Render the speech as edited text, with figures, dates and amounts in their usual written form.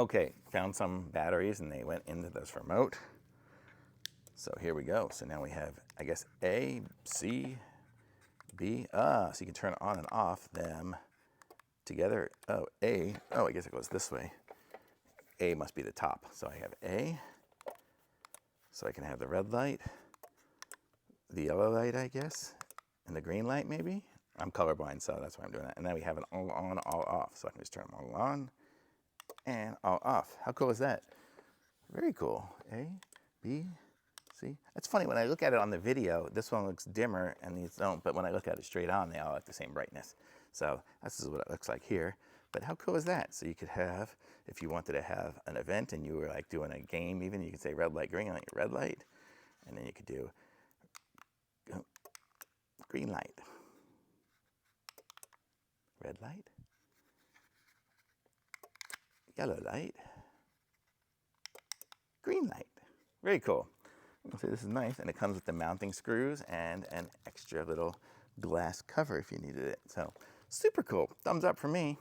Okay, found some batteries and they went into this remote. So here we go. So now we have, I guess, A, C, B. So you can turn on and off them together. Oh, A. Oh, I guess it goes this way. A must be the top. So I have A. So I can have the red light, the yellow light, I guess, and the green light maybe. I'm colorblind, so that's why I'm doing that. And then we have an all on, all off. So I can just turn them all on and all off. How cool is that? Very cool. A, B, C. That's funny, when I look at it on the video, this one looks dimmer and these don't, but when I look at it straight on, they all have the same brightness. So this is what it looks like here. But how cool is that? So you could have, if you wanted to have an event and you were like doing a game even, you could say red light, green light, red light. And then you could do green light, red light, yellow light, green light. Very cool. So this is nice, and it comes with the mounting screws and an extra little glass cover if you needed it. So super cool. Thumbs up for me.